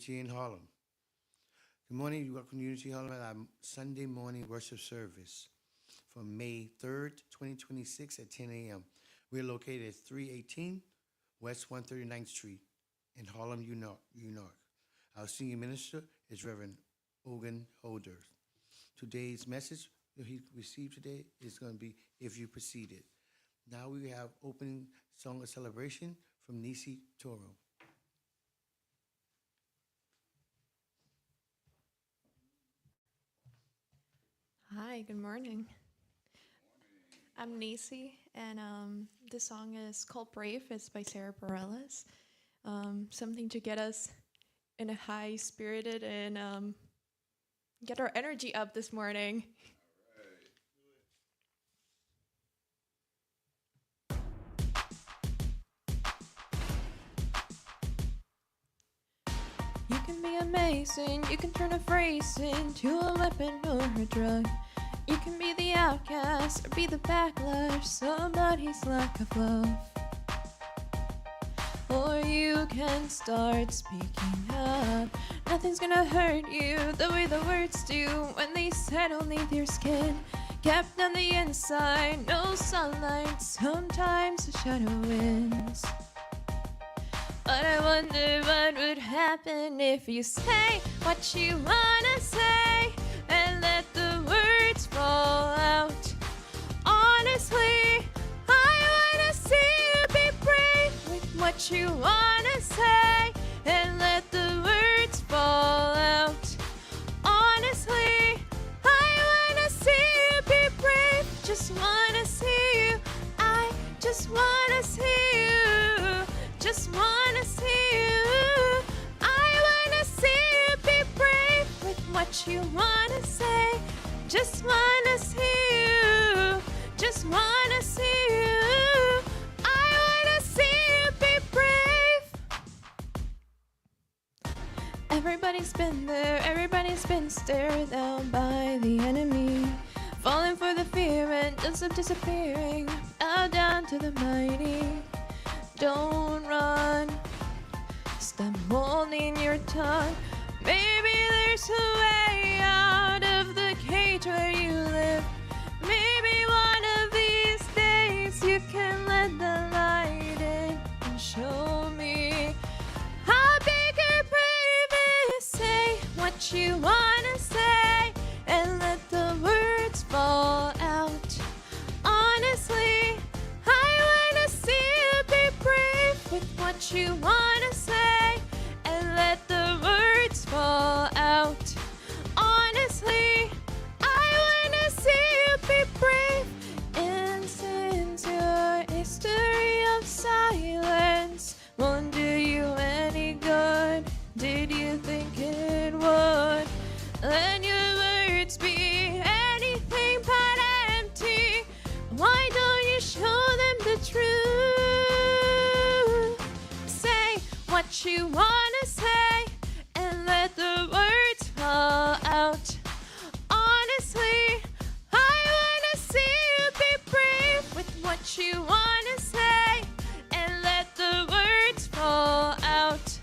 Unity in Harlem. Good morning, you welcome to Unity Harlem at our Sunday morning worship service from May 3rd, 2026 at 10 a.m. We're located at 318 West 139th Street in Harlem, New York. Our senior minister is Reverend Ogun Holder. Today's message that he received today is going to be If You Proceeded. Now we have opening song of celebration from Nissi, Toro. Hi, good morning. I'm Nissi, and this song is called Brave. It's by Sarah Bareilles. Something to get us in a high-spirited and get our energy up this morning. You can be amazing, you can turn a phrase into a weapon or a drug. You can be the outcast or be the backlash, somebody's lack of love. Or you can start speaking up. Nothing's gonna hurt you the way the words do when they settle neath your skin. Kept on the inside, no sunlight, sometimes the shadow wins. But I wonder what would happen if you say what you wanna say and let the words fall out. Honestly, I wanna see you be brave with what you wanna say and let the words fall out. Honestly, I wanna see you be brave. Just wanna see you. I just wanna see you. Just wanna see you. I wanna see you be brave with what you wanna say. Just wanna see you. Just wanna see you. I wanna see you be brave. Everybody's been there. Everybody's been stared down by the enemy. Falling for the fear and just disappearing. Bow down to the mighty. Don't run, stop holding your tongue. Maybe there's a way out of the cage where you live. Maybe one of these days you can let the light in and show me how big or brave is. Say what you wanna say and let the words fall out. Honestly, I wanna see you be brave with what you wanna say and let the words fall out. Honestly, I wanna see you be brave. And since your history of silence won't do you any good, did you think it would? Let your words be anything but empty. Why don't you show them the truth? Say what you wanna say and let the words fall out. Honestly, I wanna see you be brave with what you wanna say and let the words fall out.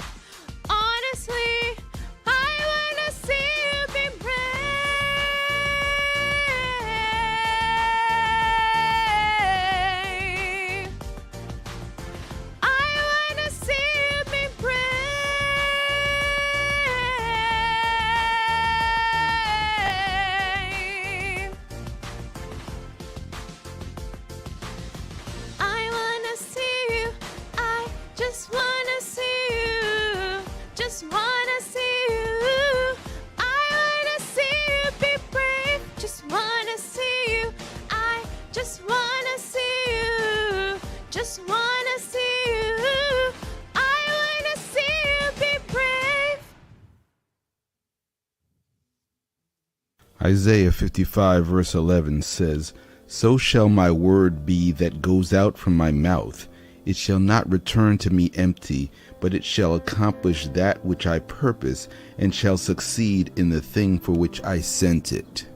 Honestly, I wanna see you be brave. I wanna see you be brave. I wanna see you. I just wanna see you. Just wanna see you. I wanna see you be brave. Just wanna see you. I just wanna see you. Just wanna see you. I wanna see you be brave. Isaiah 55 verse 11 says, "So shall my word be that goes out from my mouth. It shall not return to me empty, but it shall accomplish that which I purpose, and shall succeed in the thing for which I sent it."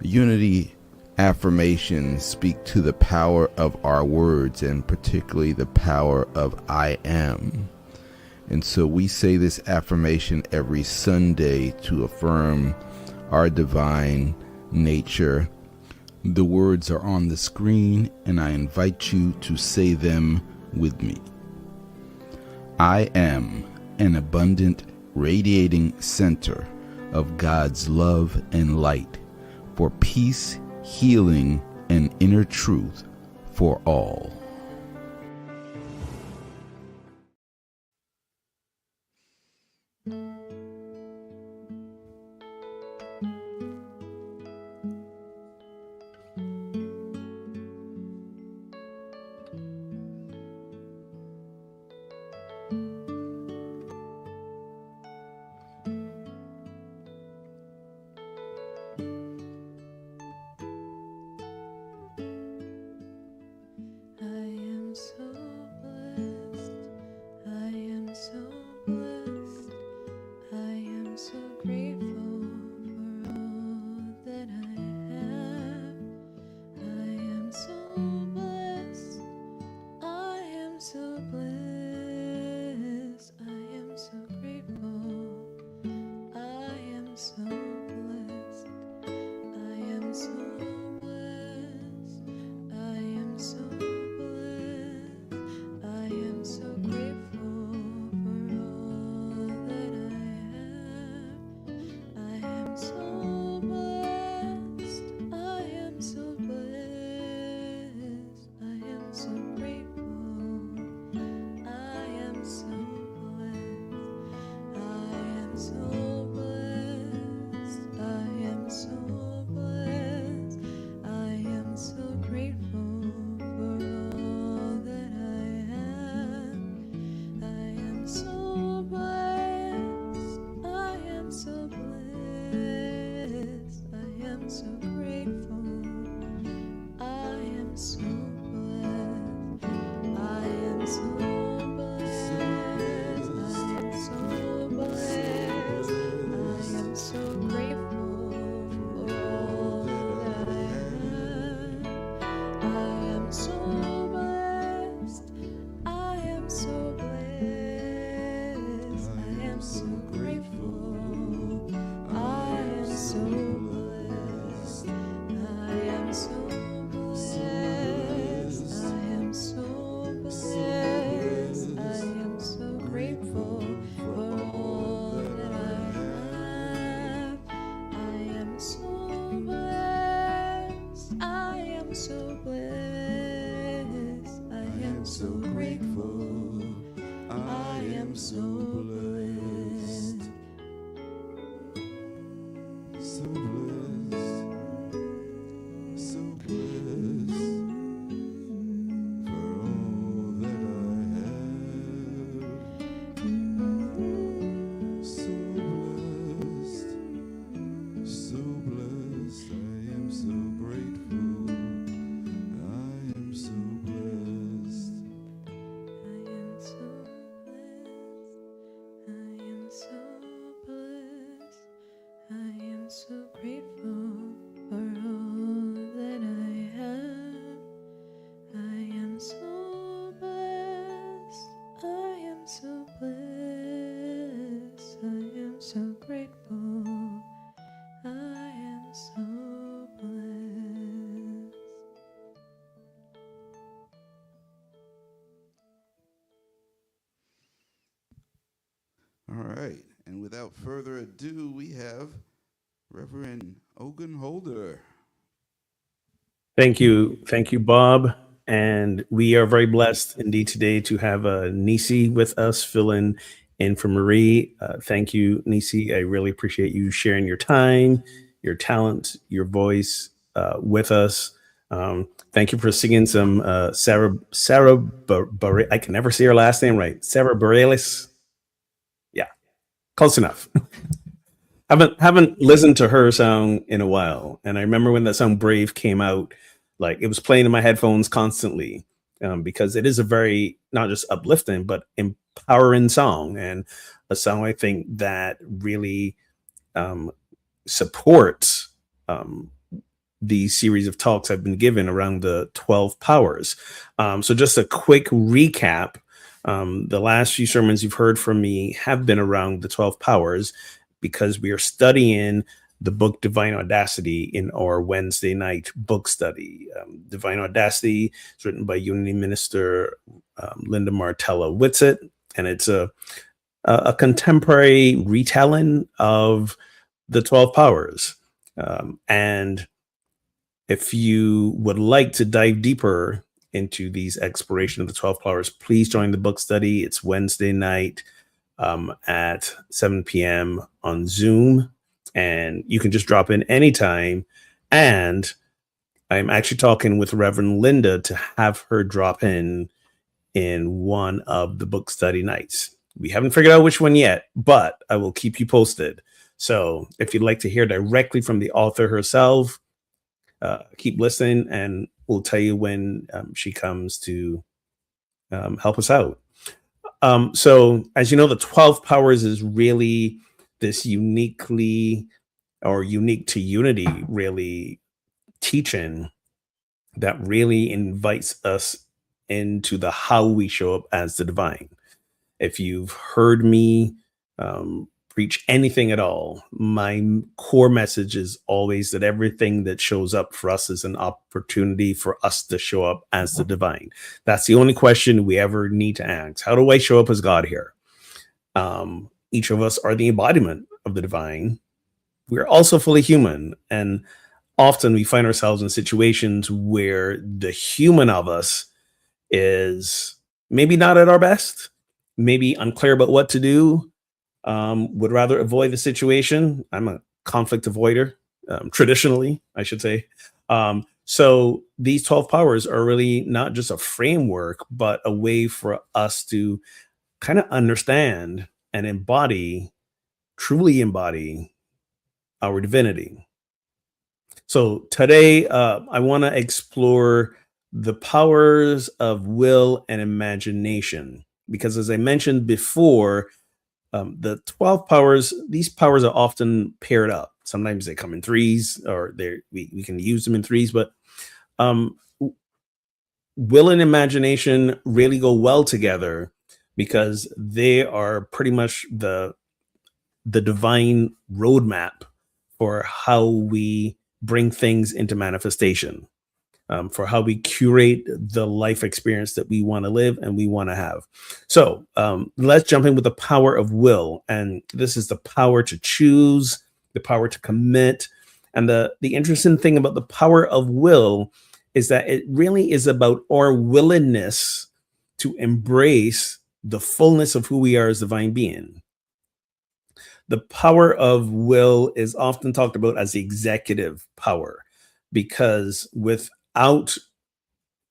Unity affirmations speak to the power of our words, and particularly the power of I am. And so we say this affirmation every Sunday to affirm our divine nature. The words are on the screen, and I invite you to say them with me. I am an abundant, radiating center of God's love and light for peace, healing, and inner truth for all. All right, and without further ado, we have Reverend Ogun Holder. Thank you, Bob. And we are very blessed indeed today to have Nissi with us, filling in for Marie. Thank you, Nissi. I really appreciate you sharing your time, your talent, your voice with us. Thank you for singing some Sarah I can never say her last name right. Sarah Bareilles. Yeah, close enough. Haven't listened to her song in a while, and I remember when that song "Brave" came out, like it was playing in my headphones constantly, because it is a very not just uplifting but empowering song, and a song I think that really supports the series of talks I've been given around the 12 powers. So just a quick recap. The last few sermons you've heard from me have been around the 12 powers because we are studying the book Divine Audacity in our Wednesday night book study. Divine Audacity is written by Unity Minister Linda Martella Whitsitt, and it's a contemporary retelling of the 12 powers. And if you would like to dive deeper into these exploration of the 12 powers, please join the book study. It's Wednesday night at 7 p.m. on Zoom, and you can just drop in anytime. And I'm actually talking with Reverend Linda to have her drop in one of the book study nights. We haven't figured out which one yet, but I will keep you posted. So if you'd like to hear directly from the author herself, keep listening, and we'll tell you when she comes to help us out. So as you know, the 12 powers is really this unique to Unity really teaching that really invites us into the how we show up as the divine. If you've heard me preach anything at all, my core message is always that everything that shows up for us is an opportunity for us to show up as the divine. That's the only question we ever need to ask. How do I show up as God here? Each of us are the embodiment of the divine. We're also fully human, and often we find ourselves in situations where the human of us is maybe not at our best, maybe unclear about what to do, would rather avoid the situation. I'm a conflict avoider, traditionally, I should say. So these 12 powers are really not just a framework, but a way for us to kind of understand and truly embody our divinity. So today, I want to explore the powers of will and imagination, because as I mentioned before, the 12 powers, these powers are often paired up. Sometimes they come in threes, or we can use them in threes, but will and imagination really go well together because they are pretty much the divine roadmap for how we bring things into manifestation, for how we curate the life experience that we want to live and we want to have. So let's jump in with the power of will. And this is the power to choose, the power to commit. And the interesting thing about the power of will is that it really is about our willingness to embrace the fullness of who we are as divine being. The power of will is often talked about as the executive power, because without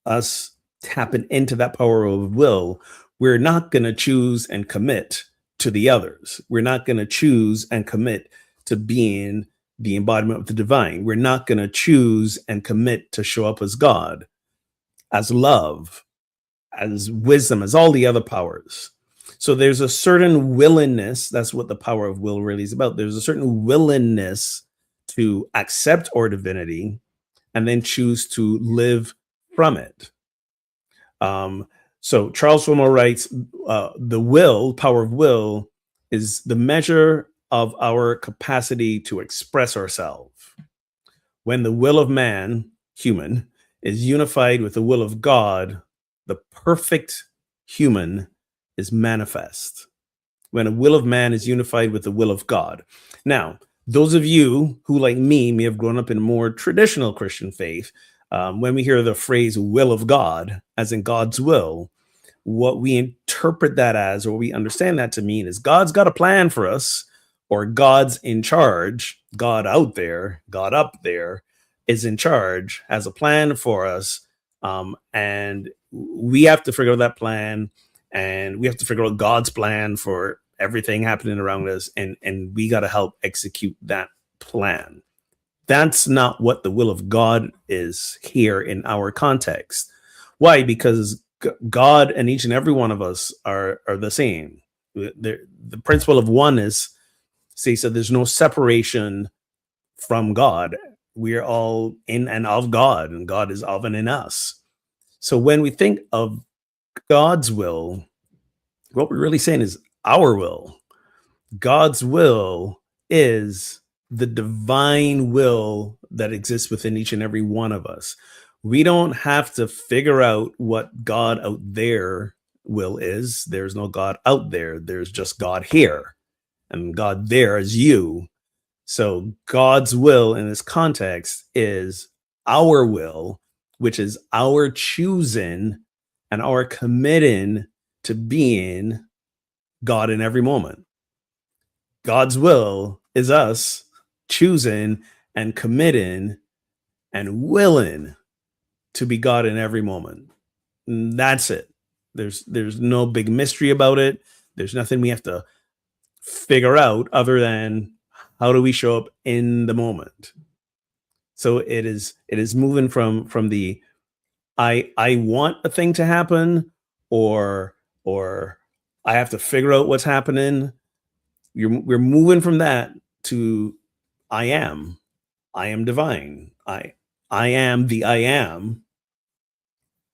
us tapping into that power of will, we're not going to choose and commit to the others. We're not going to choose and commit to being the embodiment of the divine. We're not going to choose and commit to show up as God, as love, as wisdom, as all the other powers. So there's a certain willingness. That's what the power of will really is about. There's a certain willingness to accept our divinity and then choose to live from it. So Charles Wilmore writes, the power of will is the measure of our capacity to express ourselves. When the will of man, human, is unified with the will of God, the perfect human is manifest. When a will of man is unified with the will of God. Now, those of you who, like me, may have grown up in a more traditional Christian faith, when we hear the phrase will of God, as in God's will, what we interpret that as, or we understand that to mean, is God's got a plan for us, or God's in charge. God out there, God up there is in charge, has a plan for us. And we have to figure out that plan, and we have to figure out God's plan for everything happening around us. And we got to help execute that plan. That's not what the will of God is here in our context. Why? Because God and each and every one of us are the same. The principle of oneness says that there's no separation from God. We're all in and of God, and God is of and in us. So when we think of God's will, What we're really saying is our will. God's will is the divine will that exists within each and every one of us. We don't have to figure out what God out there will is. There's no God out there. There's just God here. And God there is you. So God's will in this context is our will, which is our choosing and our committing to being God in every moment. God's will is us choosing and committing and willing to be God in every moment. And that's it. There's no big mystery about it. There's nothing we have to figure out other than how do we show up in the moment. So it is moving from the I want a thing to happen, or I have to figure out what's happening. We're moving from that to I am divine. I am the I am.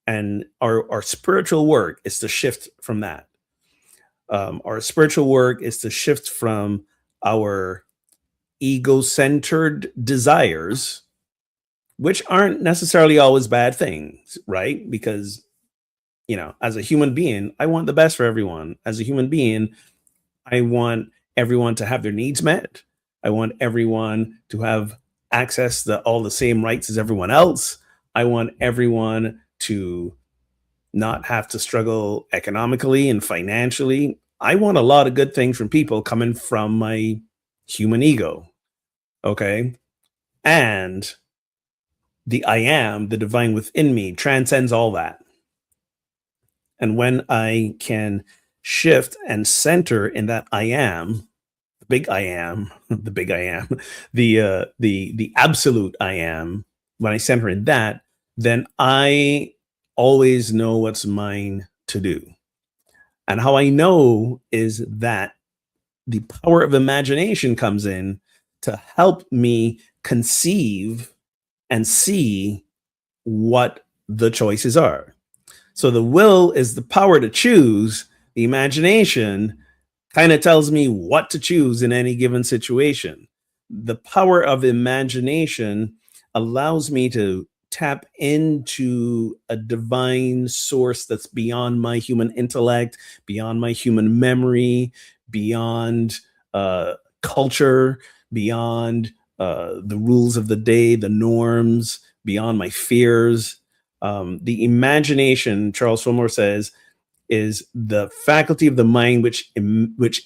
And our spiritual work is to shift from that. Our spiritual work is to shift from our ego-centered desires, which aren't necessarily always bad things, right? Because, as a human being, I want the best for everyone. As a human being, I want everyone to have their needs met. I want everyone to have access to all the same rights as everyone else. I want everyone to not have to struggle economically and financially. I want a lot of good things from people coming from my human ego. Okay. And the I am, the divine within me, transcends all that. And when I can shift and center in that I am, the big I am, the big I am, the absolute I am, when I center in that, then I always know what's mine to do. And how I know is that the power of imagination comes in to help me conceive and see what the choices are. So the will is the power to choose. The imagination kind of tells me what to choose in any given situation. The power of imagination allows me to tap into a divine source that's beyond my human intellect, beyond my human memory, beyond culture, beyond the rules of the day, the norms, beyond my fears. The imagination, Charles Fillmore says, is the faculty of the mind which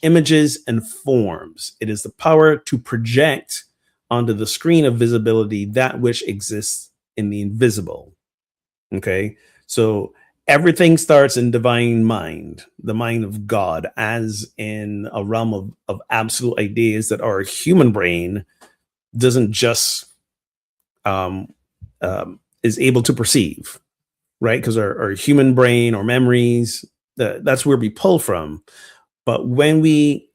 images and forms. It is the power to project onto the screen of visibility that which exists in the invisible. Okay, so everything starts in divine mind, the mind of God, as in a realm of absolute ideas that our human brain doesn't just is able to perceive, right? Because our human brain or memories, that's where we pull from. But when we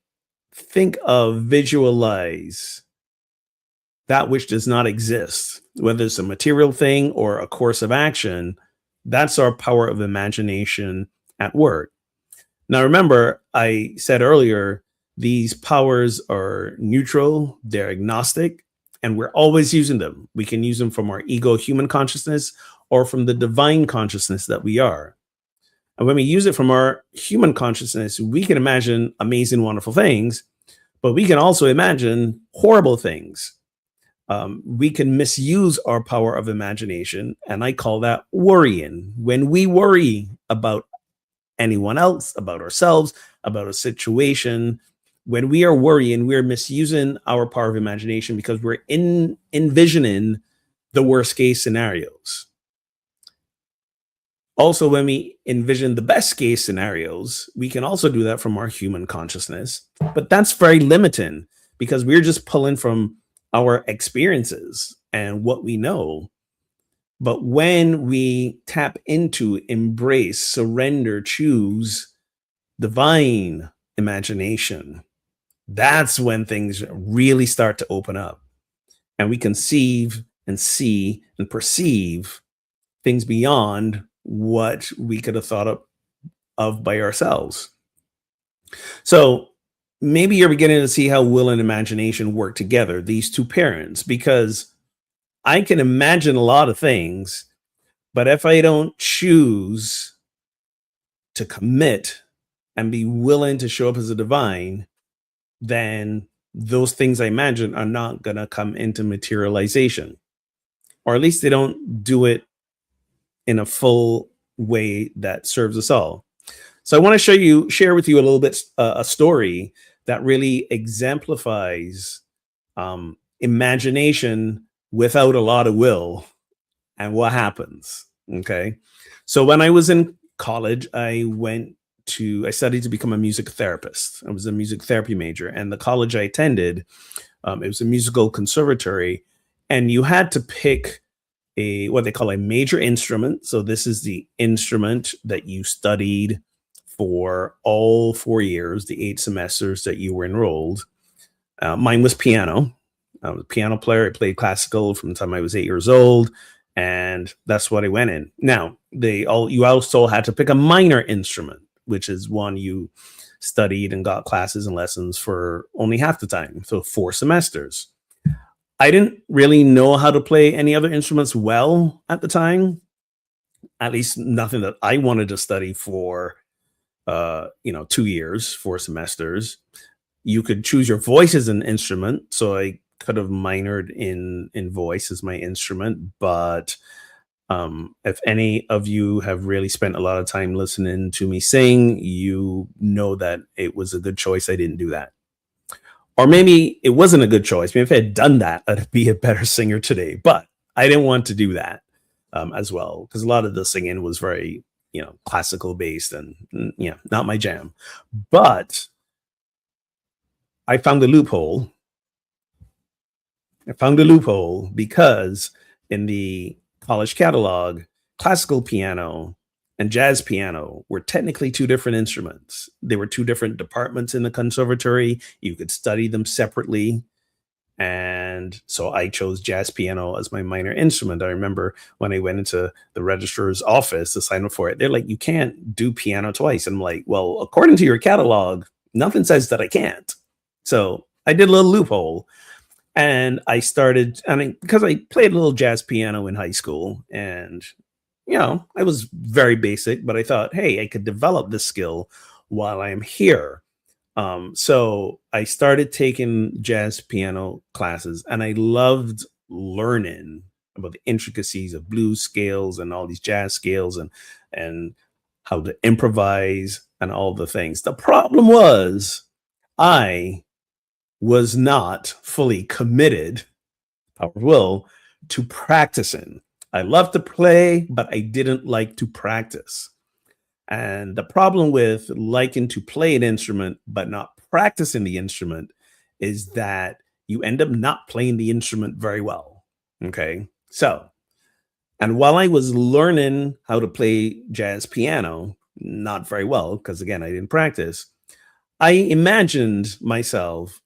think of, visualize that which does not exist, whether it's a material thing or a course of action, that's our power of imagination at work. Now, remember, I said earlier, these powers are neutral, they're agnostic, and we're always using them. We can use them from our ego human consciousness or from the divine consciousness that we are. And when we use it from our human consciousness, we can imagine amazing, wonderful things, but we can also imagine horrible things. We can misuse our power of imagination, and I call that worrying. When we worry about anyone else, about ourselves, about a situation, when we are worrying, we're misusing our power of imagination because we're envisioning the worst case scenarios. Also, when we envision the best case scenarios, we can also do that from our human consciousness, but that's very limiting because we're just pulling from our experiences and what we know. But when we tap into, embrace, surrender, choose divine imagination, that's when things really start to open up and we conceive and see and perceive things beyond what we could have thought of by ourselves. So maybe you're beginning to see how will and imagination work together, these two parents, because I can imagine a lot of things, but if I don't choose to commit and be willing to show up as a divine, then those things I imagine are not going to come into materialization, or at least they don't do it in a full way that serves us all. So I want to share with you a little bit a story that really exemplifies imagination without a lot of will and what happens. Okay. So when I was in college, I studied to become a music therapist. I was a music therapy major, and the college I attended, it was a musical conservatory, and you had to pick what they call a major instrument. So this is the instrument that you studied for all 4 years, the 8 semesters that you were enrolled. Mine was piano. I was a piano player. I played classical from the time I was 8 years old, and that's what I went in. Now, you also had to pick a minor instrument, which is one you studied and got classes and lessons for only half the time, so 4 semesters. I didn't really know how to play any other instruments well at the time, at least nothing that I wanted to study for 2 years, 4 semesters. You could choose your voice as an instrument, so I could have minored in voice as my instrument. But if any of you have really spent a lot of time listening to me sing, you know that it was a good choice I didn't do that. Or maybe it wasn't a good choice. Maybe if I had done that, I'd be a better singer today. But I didn't want to do that as well, because a lot of the singing was very, classical based, and not my jam. But I found a loophole. Because in the college catalog, classical piano and jazz piano were technically two different instruments. They were two different departments in the conservatory. You could study them separately. And so I chose jazz piano as my minor instrument. I remember when I went into the registrar's office to sign up for it, they're like, you can't do piano twice. And I'm like, well, according to your catalog, nothing says that I can't. So I did a little loophole. And I started, because I played a little jazz piano in high school, and, I was very basic, but I thought, hey, I could develop this skill while I'm here. So I started taking jazz piano classes, and I loved learning about the intricacies of blues scales and all these jazz scales, and how to improvise and all the things. The problem was I was not fully committed, power of will, to practicing. I loved to play, but I didn't like to practice. And the problem with liking to play an instrument but not practicing the instrument is that you end up not playing the instrument very well. Okay. So, and while I was learning how to play jazz piano, not very well, because again, I didn't practice, I imagined myself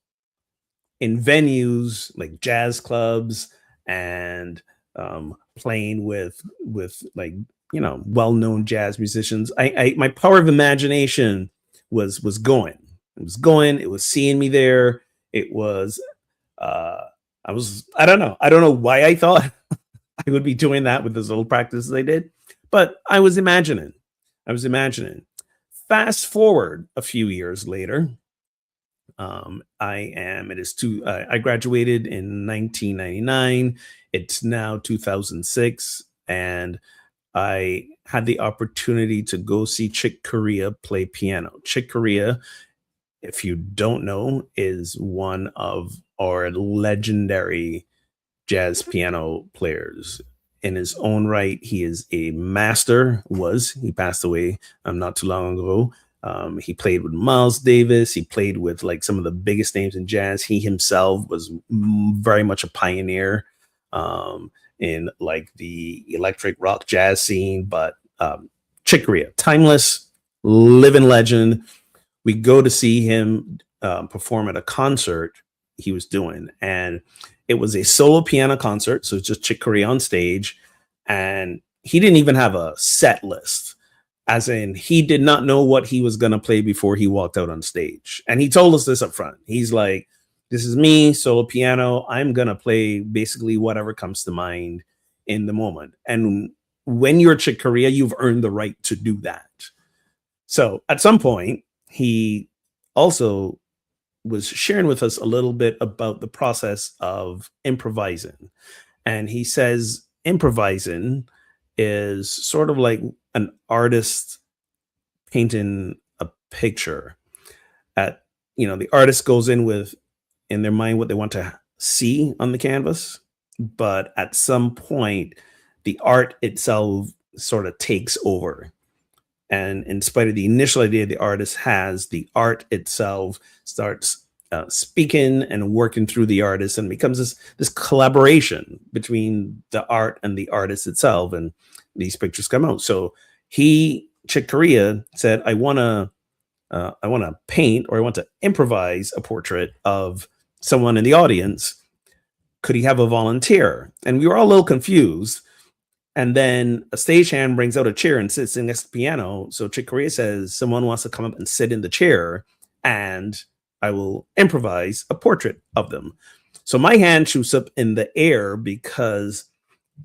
in venues like jazz clubs and playing with well-known jazz musicians. My power of imagination was going. It was going. It was seeing me there. It was. I don't know why I thought I would be doing that with as little practice as I did, but I was imagining. Fast forward a few years later. I graduated in 1999. It's now 2006, and I had the opportunity to go see Chick Corea play piano. Chick Corea, if you don't know, is one of our legendary jazz piano players. In his own right, he is a master. He passed away not too long ago. He played with Miles Davis. He played with like some of the biggest names in jazz. He himself was very much a pioneer in like the electric rock jazz scene. But Chick Corea, timeless, living legend. We go to see him perform at a concert he was doing, and it was a solo piano concert. So it's just Chick Corea on stage, and he didn't even have a set list. as in he did not know what he was going to play before he walked out on stage. And he told us this up front. He's like, this is me, solo piano. I'm going to play basically whatever comes to mind in the moment. And when you're Chick Corea, you've earned the right to do that. So at some point, he also was sharing with us a little bit about the process of improvising. And he says improvising is sort of like an artist painting a picture. The artist goes in with in their mind what they want to see on the canvas, but at some point the art itself sort of takes over. And in spite of the initial idea the artist has, the art itself starts speaking and working through the artist, and becomes this collaboration between the art and the artist itself, and these pictures come out. So Chick Corea said, I want to paint, or I want to improvise a portrait of someone in the audience. Could he have a volunteer? And we were all a little confused. And then a stagehand brings out a chair and sits next to the piano. So Chick Corea says, someone wants to come up and sit in the chair, and I will improvise a portrait of them. So my hand shoots up in the air because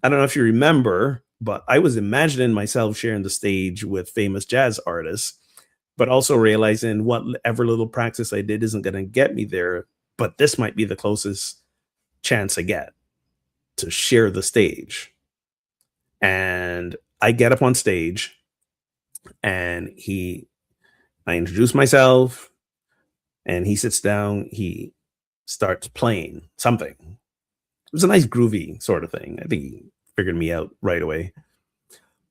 I don't know if you remember, but I was imagining myself sharing the stage with famous jazz artists, but also realizing whatever little practice I did isn't going to get me there. But this might be the closest chance I get to share the stage. And I get up on stage, and I introduce myself, and he sits down. He starts playing something. It was a nice groovy sort of thing. I think he figured me out right away.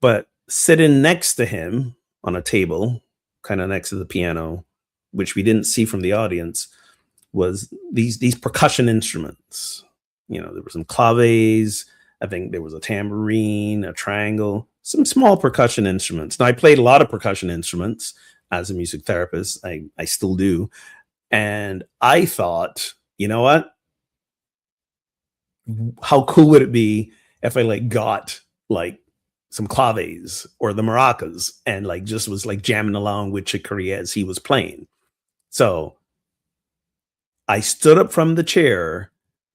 But sitting next to him on a table, kind of next to the piano, which we didn't see from the audience, was these percussion instruments. There were some claves. I think there was a tambourine, a triangle, some small percussion instruments. Now, I played a lot of percussion instruments as a music therapist. I still do. And I thought, you know what? How cool would it be if I got some claves or the maracas and just was jamming along with Chick Corea as he was playing. So I stood up from the chair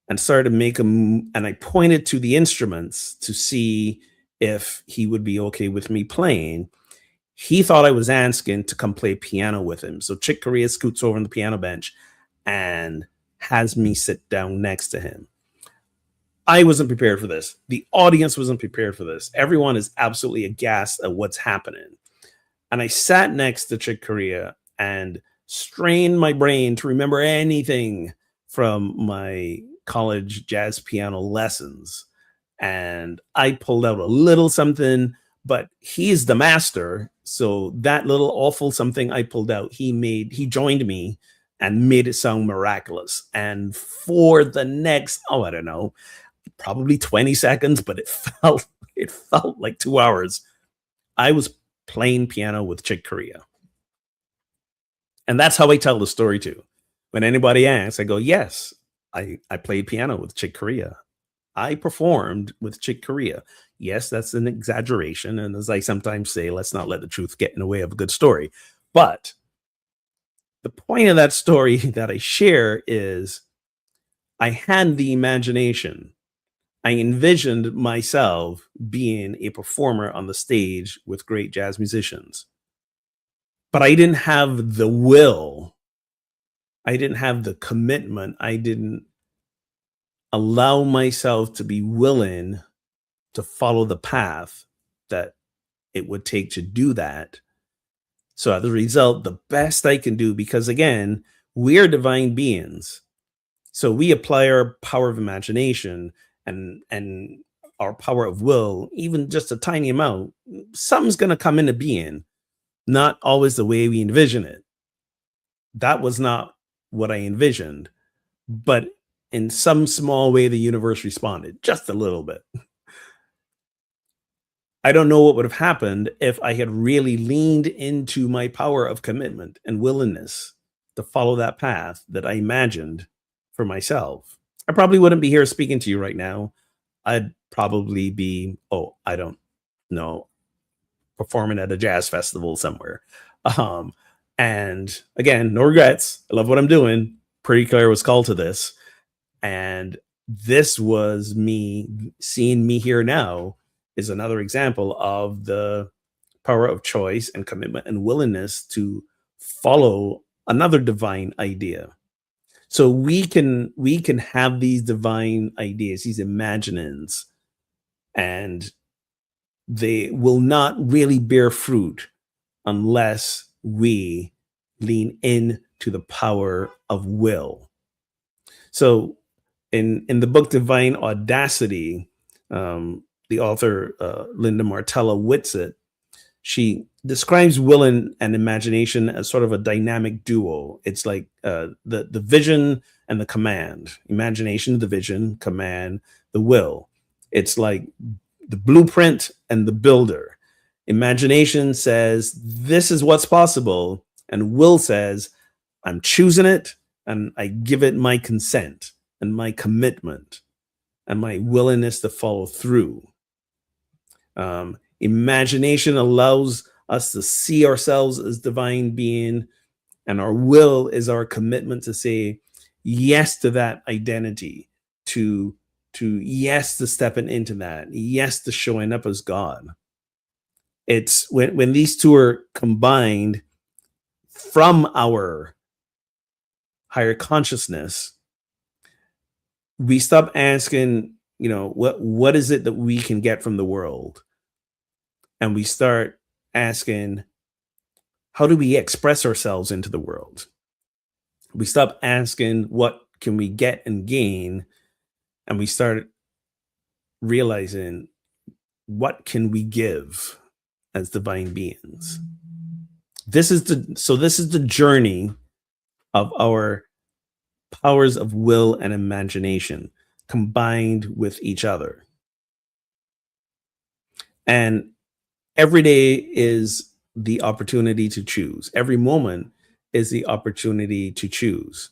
and started to make and I pointed to the instruments to see if he would be okay with me playing. He thought I was asking to come play piano with him. So Chick Corea scoots over on the piano bench and has me sit down next to him. I wasn't prepared for this. The audience wasn't prepared for this. Everyone is absolutely aghast at what's happening. And I sat next to Chick Corea and strained my brain to remember anything from my college jazz piano lessons. And I pulled out a little something, but he's the master. So that little awful something I pulled out, he joined me and made it sound miraculous. And for the next, I don't know, probably 20 seconds, but it felt like 2 hours, I was playing piano with Chick Corea. And that's how I tell the story too. When anybody asks, I go, yes, I played piano with Chick Corea. I performed with Chick Corea. Yes, that's an exaggeration. And as I sometimes say, let's not let the truth get in the way of a good story. But the point of that story that I share is I had the imagination. I envisioned myself being a performer on the stage with great jazz musicians. But I didn't have the will. I didn't have the commitment. I didn't allow myself to be willing to follow the path that it would take to do that. So as a result, the best I can do, because again, we are divine beings. So we apply our power of imagination and our power of will, even just a tiny amount, something's going to come into being, not always the way we envision it. That was not what I envisioned, but in some small way, the universe responded just a little bit. I don't know what would have happened if I had really leaned into my power of commitment and willingness to follow that path that I imagined for myself. I probably wouldn't be here speaking to you right now. I'd probably be, I don't know, performing at a jazz festival somewhere. And again, no regrets. I love what I'm doing. Pretty clear I was called to this. And this was me seeing me here now is another example of the power of choice and commitment and willingness to follow another divine idea. So we can have these divine ideas, these imaginings, and they will not really bear fruit unless we lean into the power of will. So in the book Divine Audacity, the author Linda Martella Whitsitt, she describes will and imagination as sort of a dynamic duo. It's like the vision and the command. Imagination, the vision; command, the will. It's like the blueprint and the builder. Imagination says, this is what's possible. And will says, I'm choosing it, and I give it my consent and my commitment and my willingness to follow through. Imagination allows us to see ourselves as divine being, and our will is our commitment to say yes to that identity, to yes to stepping into that, yes to showing up as God. It's when these two are combined from our higher consciousness, we stop asking, what is it that we can get from the world? And we start asking, how do we express ourselves into the world? We stop asking, what can we get and gain? And we start realizing, what can we give as divine beings? This is the journey of our powers of will and imagination combined with each other. And every day is the opportunity to choose. Every moment is the opportunity to choose.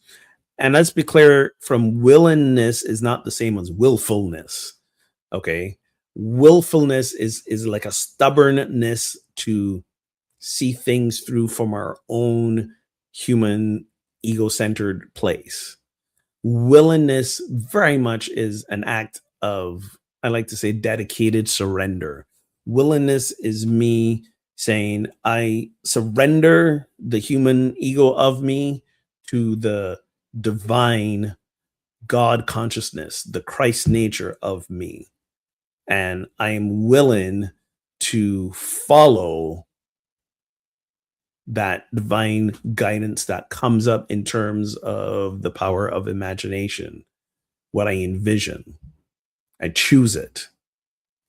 And let's be clear, from willingness is not the same as willfulness. Okay. Willfulness is like a stubbornness to see things through from our own human ego-centered place. Willingness very much is an act of, I like to say, dedicated surrender. Willingness is me saying, I surrender the human ego of me to the divine God consciousness, the Christ nature of me. And I am willing to follow that divine guidance that comes up in terms of the power of imagination, what I envision. I choose it.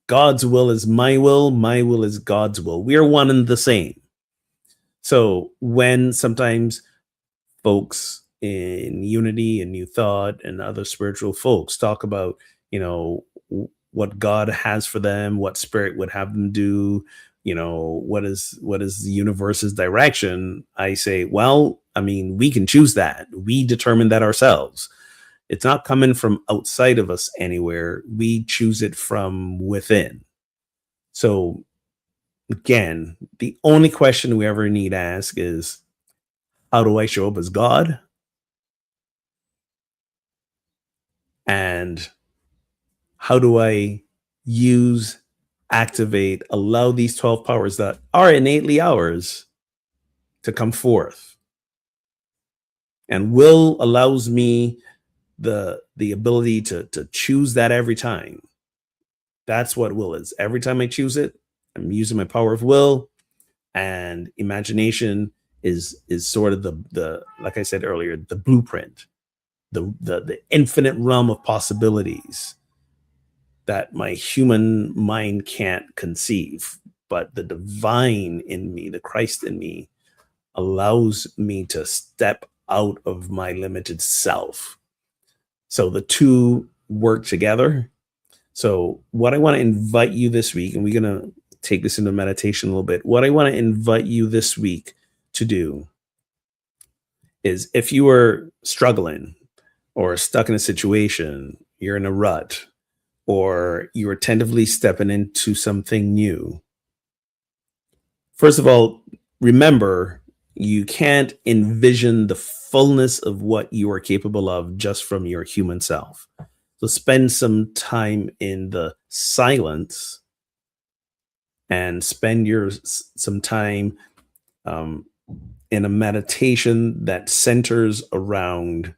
God's will is my will is God's will. We are one and the same. So when sometimes folks in Unity and New Thought and other spiritual folks talk about, what God has for them, what spirit would have them do, what is the universe's direction, I say, well, we can choose that. We determine that ourselves. It's not coming from outside of us anywhere. We choose it from within. So again, the only question we ever need to ask is, how do I show up as God? And how do I use, activate, allow these 12 powers that are innately ours to come forth? And will allows me the ability to choose that every time. That's what will is. Every time I choose it, I'm using my power of will, and imagination is sort of the like I said earlier, the blueprint, the infinite realm of possibilities that my human mind can't conceive, but the divine in me, the Christ in me, allows me to step out of my limited self. So the two work together. So what I want to invite you this week, and we're going to take this into meditation a little bit. What I want to invite you this week to do is, if you are struggling or stuck in a situation, you're in a rut, or you're attentively stepping into something new, First of all, remember, you can't envision the fullness of what you are capable of just from your human self. So spend some time in the silence and spend some time um, in a meditation that centers around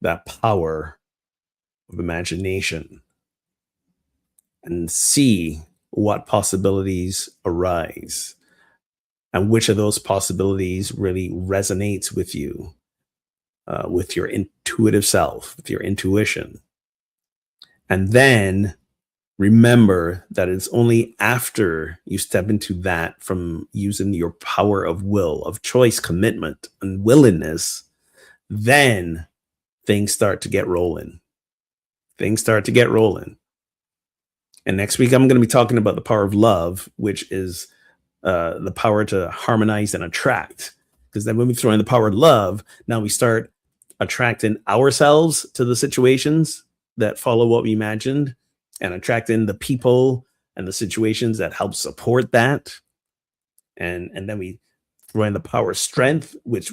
that power of imagination, and see what possibilities arise and which of those possibilities really resonates with you, with your intuitive self, with your intuition. And then remember that it's only after you step into that, from using your power of will, of choice, commitment, and willingness, then things start to get rolling. Things start to get rolling. And next week, I'm going to be talking about the power of love, which is the power to harmonize and attract. Because then when we throw in the power of love, now we start attracting ourselves to the situations that follow what we imagined, and attracting the people and the situations that help support that. And then we throw in the power of strength, which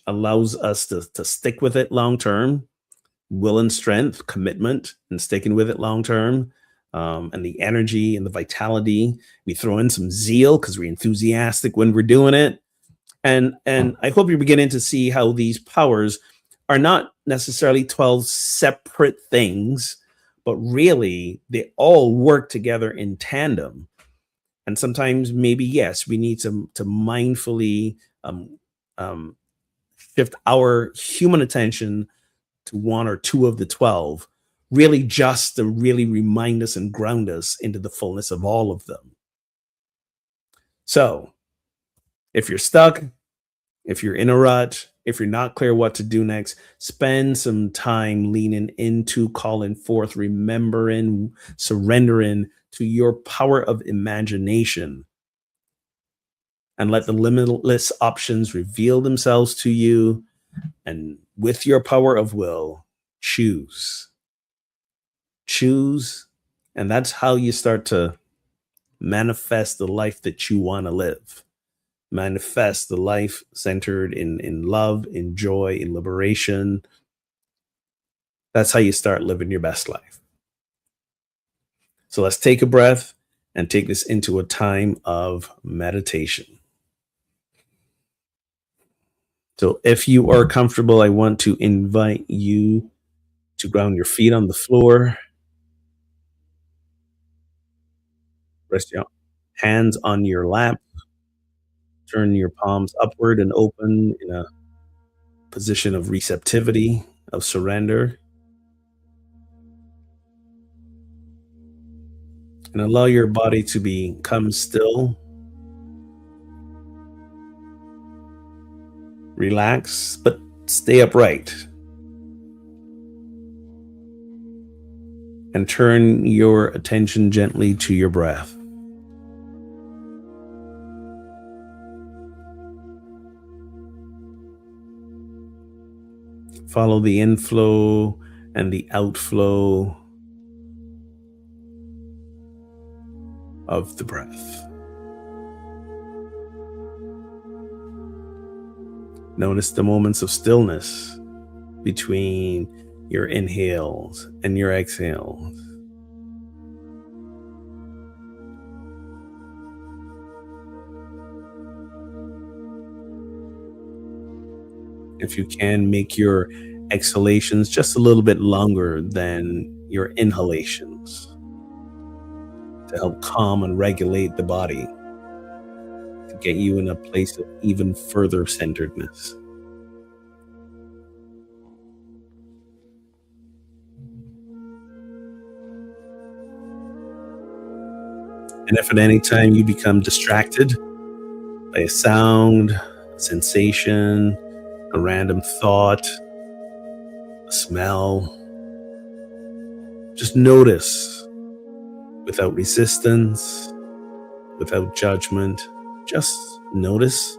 allows us to stick with it long term. Will and strength, commitment, and sticking with it long term. And the energy and the vitality. We throw in some zeal because we're enthusiastic when we're doing it. And I hope you're beginning to see how these powers are not necessarily 12 separate things, but really they all work together in tandem. And sometimes maybe, yes, we need to mindfully shift our human attention to one or two of the 12, really just to really remind us and ground us into the fullness of all of them. So if you're stuck, if you're in a rut, if you're not clear what to do next, spend some time leaning into, calling forth, remembering, surrendering to your power of imagination, and let the limitless options reveal themselves to you. And with your power of will, choose. And that's how you start to manifest the life that you want to live. Manifest the life centered in love, in joy, in liberation. That's how you start living your best life. So let's take a breath and take this into a time of meditation. So if you are comfortable, I want to invite you to ground your feet on the floor. Rest your hands on your lap. Turn your palms upward and open in a position of receptivity, of surrender. And allow your body to become still. Relax, but stay upright. And turn your attention gently to your breath. Follow the inflow and the outflow of the breath. Notice the moments of stillness between your inhales and your exhales. If you can, make your exhalations just a little bit longer than your inhalations to help calm and regulate the body, to get you in a place of even further centeredness. And if at any time you become distracted by a sound, a sensation, a random thought, a smell, just notice without resistance, without judgment. Just notice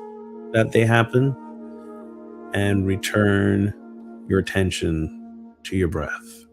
that they happen and return your attention to your breath.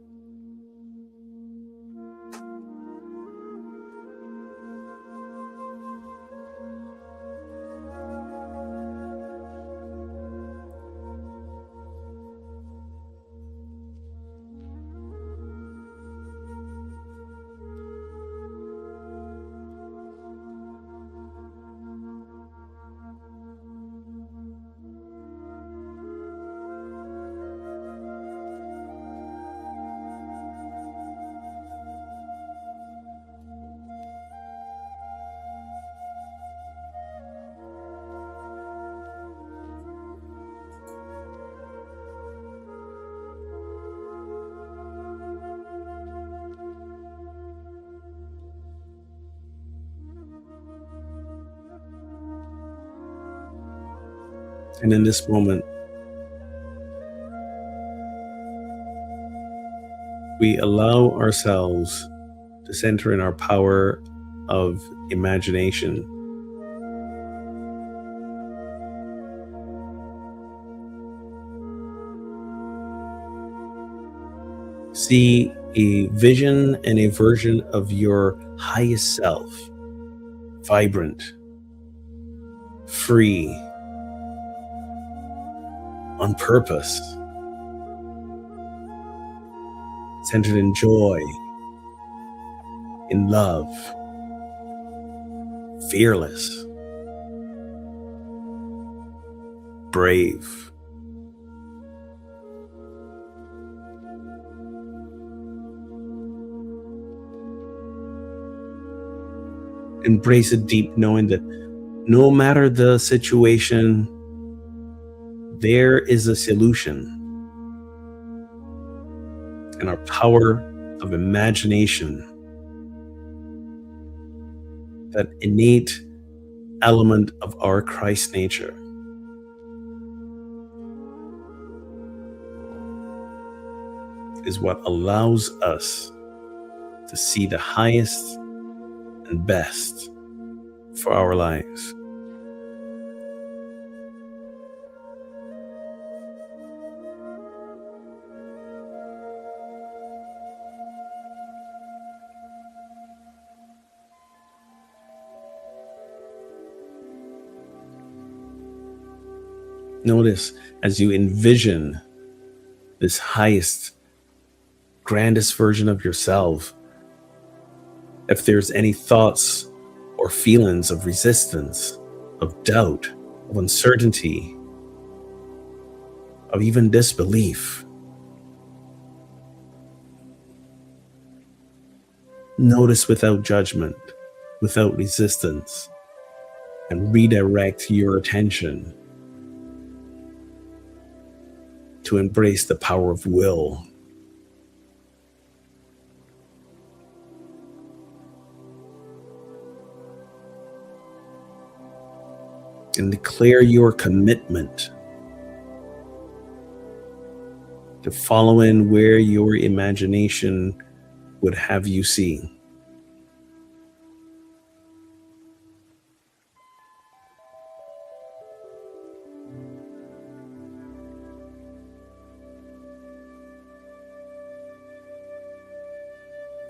And in this moment, we allow ourselves to center in our power of imagination. See a vision and a version of your highest self, vibrant, free, on purpose, centered in joy, in love, fearless, brave. Embrace a deep knowing that no matter the situation, there is a solution. And our power of imagination, that innate element of our Christ nature, is what allows us to see the highest and best for our lives. Notice as you envision this highest, grandest version of yourself, if there's any thoughts or feelings of resistance, of doubt, of uncertainty, of even disbelief, notice without judgment, without resistance, and redirect your attention to embrace the power of will. And declare your commitment to following where your imagination would have you see.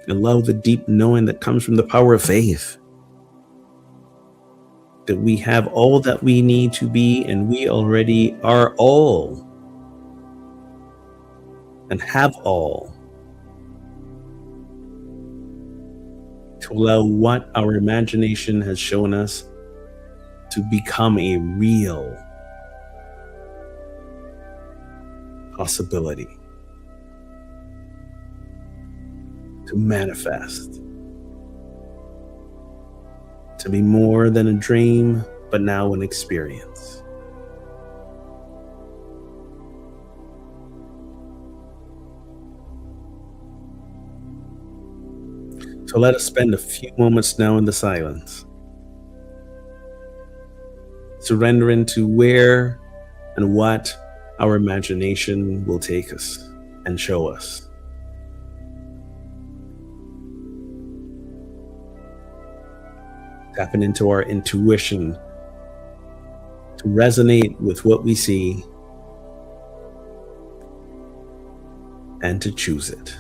Allow the deep knowing that comes from the power of faith, that we have all that we need to be, and we already are all and have all, to allow what our imagination has shown us to become a real possibility, to manifest, to be more than a dream, but now an experience. So let us spend a few moments now in the silence, surrendering to where and what our imagination will take us and show us. Tapping into our intuition to resonate with what we see and to choose it.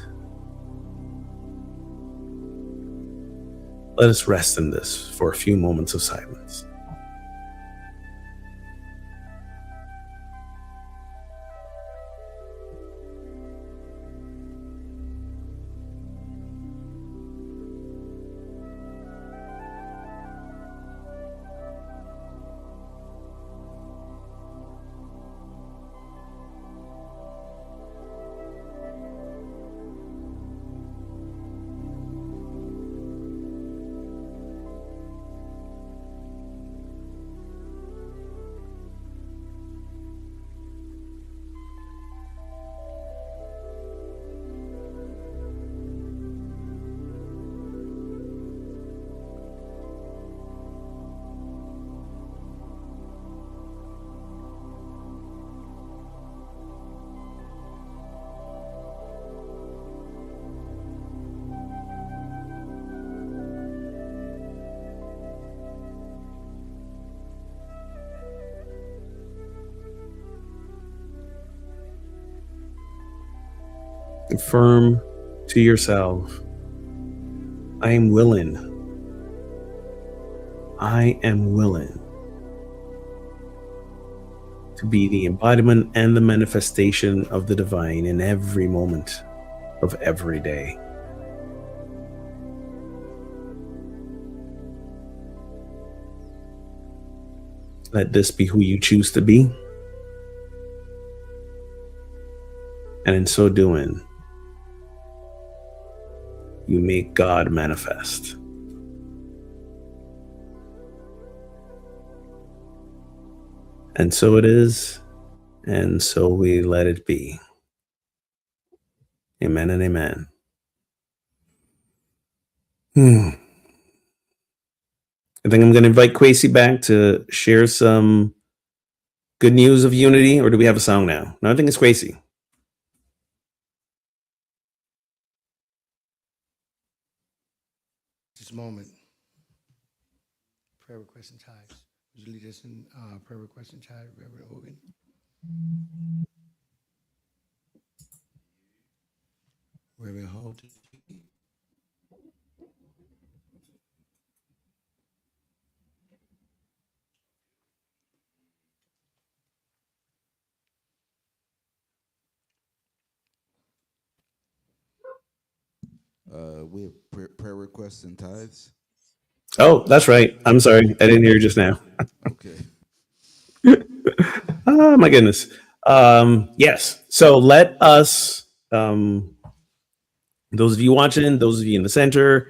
Let us rest in this for a few moments of silence. Affirm to yourself, I am willing. I am willing to be the embodiment and the manifestation of the divine in every moment of every day. Let this be who you choose to be. And in so doing, you make God manifest. And so it is, and so we let it be. Amen and amen. I think I'm going to invite Quasi back to share some good news of unity, or do we have a song now? No, I think it's Quasi. This moment, prayer requests and tithes. Would you lead us in prayer requests and tithes, Reverend Ogun? Reverend Holder. We have prayer requests and tithes. Oh, that's right. I'm sorry. I didn't hear you just now. Okay. Oh, my goodness. Yes. So let us, those of you watching, those of you in the center,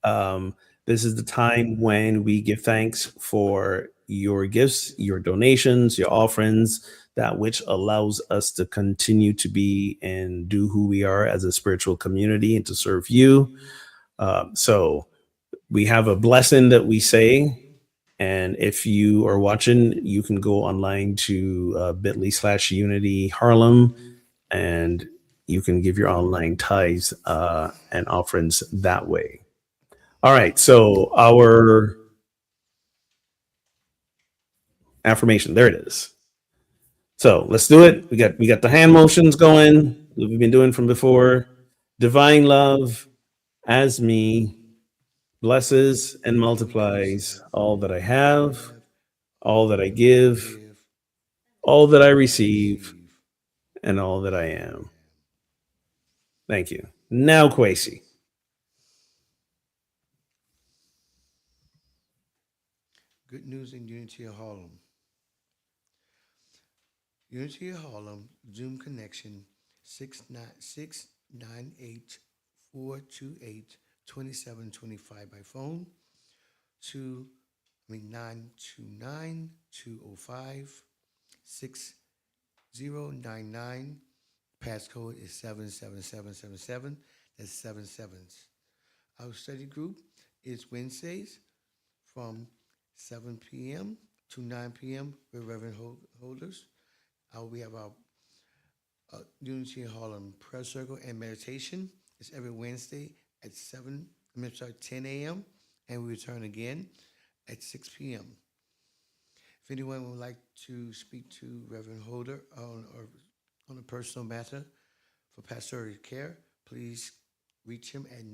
um, this is the time when we give thanks for your gifts, your donations, your offerings, that which allows us to continue to be and do who we are as a spiritual community and to serve you. So we have a blessing that we say. And if you are watching, you can go online to bit.ly/Unity Harlem, and you can give your online tithes and offerings that way. All right. So our affirmation, there it is. So let's do it. We got the hand motions going that we've been doing from before. Divine love as me blesses and multiplies all that I have, all that I give, all that I receive, and all that I am. Thank you. Now, Quasi. Good news in Unity of Harlem. Unity of Harlem Zoom connection 698-428-2725 by phone to 929-205-6099. Passcode is 77777. That's 7 sevens. Our study group is Wednesdays from 7 p.m. to 9 p.m. with Reverend Holders. We have our Unity in Harlem prayer circle and meditation. It's every Wednesday at 10 a.m. and we return again at 6 p.m. If anyone would like to speak to Reverend Holder on a personal matter for pastoral care, please reach him at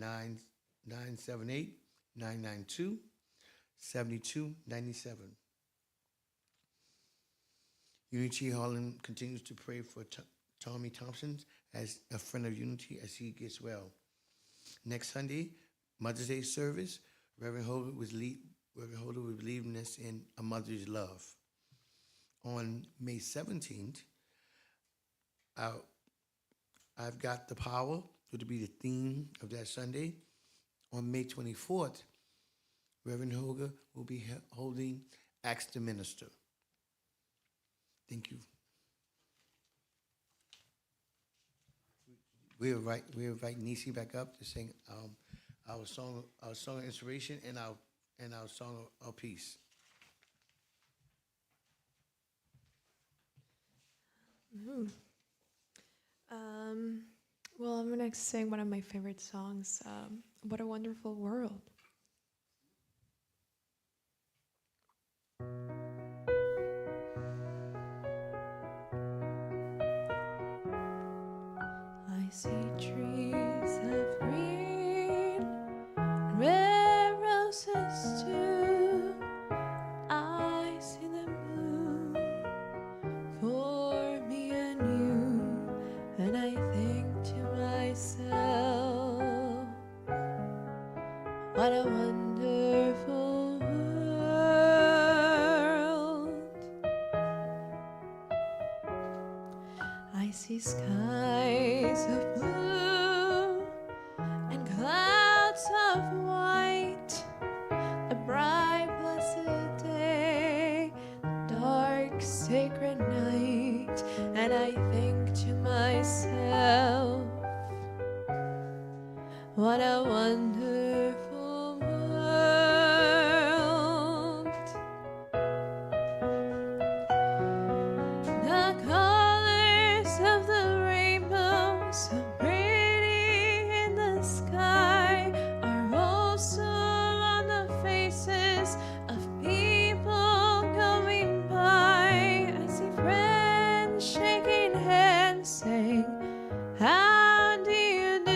978-992-7297. Unity Harlem continues to pray for Tommy Thompson as a friend of Unity as he gets well. Next Sunday, Mother's Day service, Reverend Holder was leading us in A Mother's Love. On May 17th, I've Got the Power, which will be the theme of that Sunday. On May 24th, Reverend Holder will be holding Ask the Minister. Thank you. We'll invite Nissi back up to sing our song of inspiration and our song of peace. Well, I'm gonna sing one of my favorite songs, "What a Wonderful World." I see trees What a wonderful world. I see skies of blue and clouds of white, a bright blessed day, dark sacred night, and I think to myself, what a wonderful world. The colors of the rainbow, so pretty in the sky, are also on the faces of people going by. I see friends shaking hands, saying, how do you do?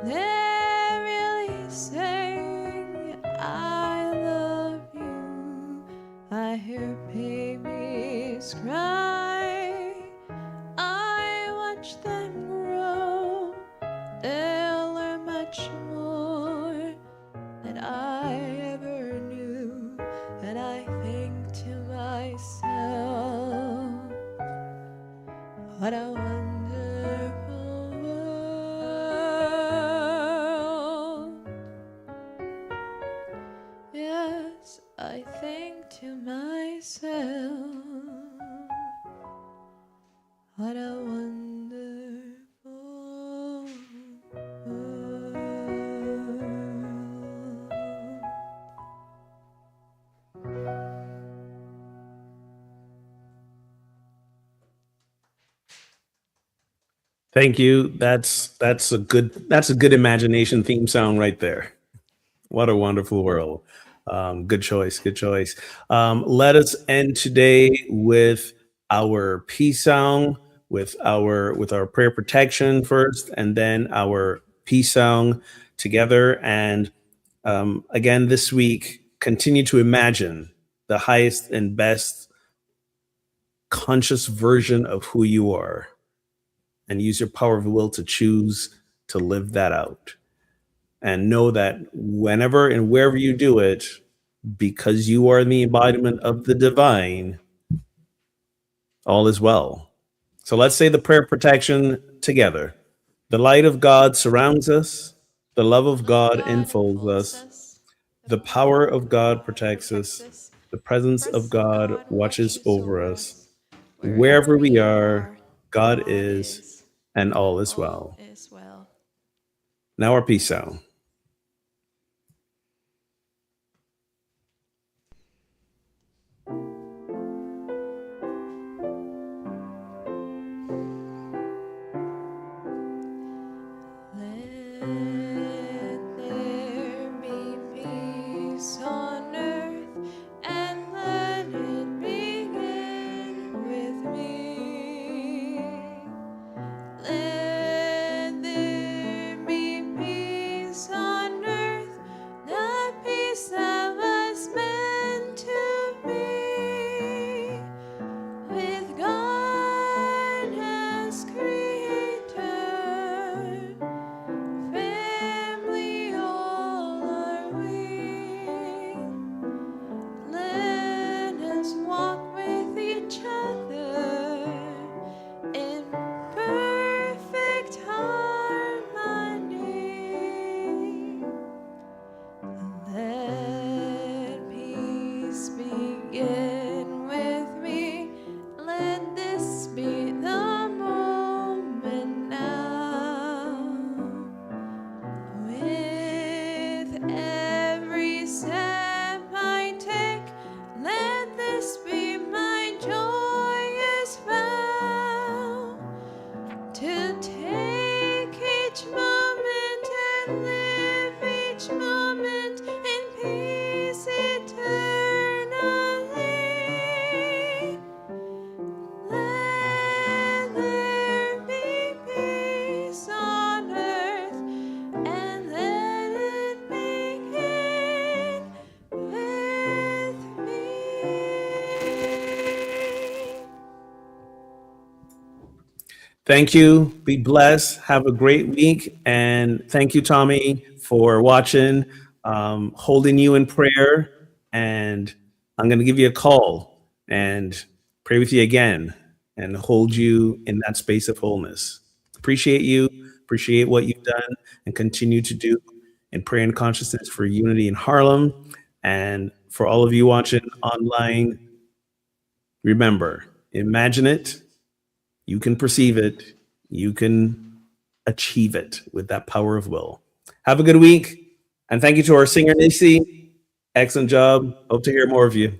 They're really saying, I love you. I hear babies cry, I watch them grow. They'll learn much more than I ever knew. And I think to myself, what a wonderful world. Yes, I think to myself, what a wonderful world. Thank you. That's a good imagination theme song right there. What a wonderful world. Good choice. Good choice. Let us end today with our peace song, with our prayer protection first, and then our peace song together. And again, this week, continue to imagine the highest and best conscious version of who you are, and use your power of will to choose to live that out. And know that whenever and wherever you do it, because you are the embodiment of the divine, all is well. So let's say the prayer protection together. The light of God surrounds us. The love of God enfolds us. The power of God protects us. The presence of God watches over us. Wherever we are, God is, and all is well. Now our peace sound. Let there be peace on earth, and let it begin with me. Let there be peace on earth, the peace that was meant to be, with God as creator. Family, all are we. Let us walk with each other in perfect harmony. Let peace begin with me. Let this be the moment now. With every step I take, let this be my joyous vow, to take each moment and live each moment in peace eternally. Let there be peace on earth, and let it begin with me. Thank you. Be blessed. Have a great week. And thank you, Tommy, for watching, holding you in prayer, and I'm going to give you a call and pray with you again and hold you in that space of wholeness. Appreciate you, appreciate what you've done and continue to do in prayer and consciousness for unity in Harlem. And for all of you watching online, remember, imagine it, you can perceive it, you can achieve it with that power of will. Have a good week. And thank you to our singer, Nissi. Excellent job. Hope to hear more of you.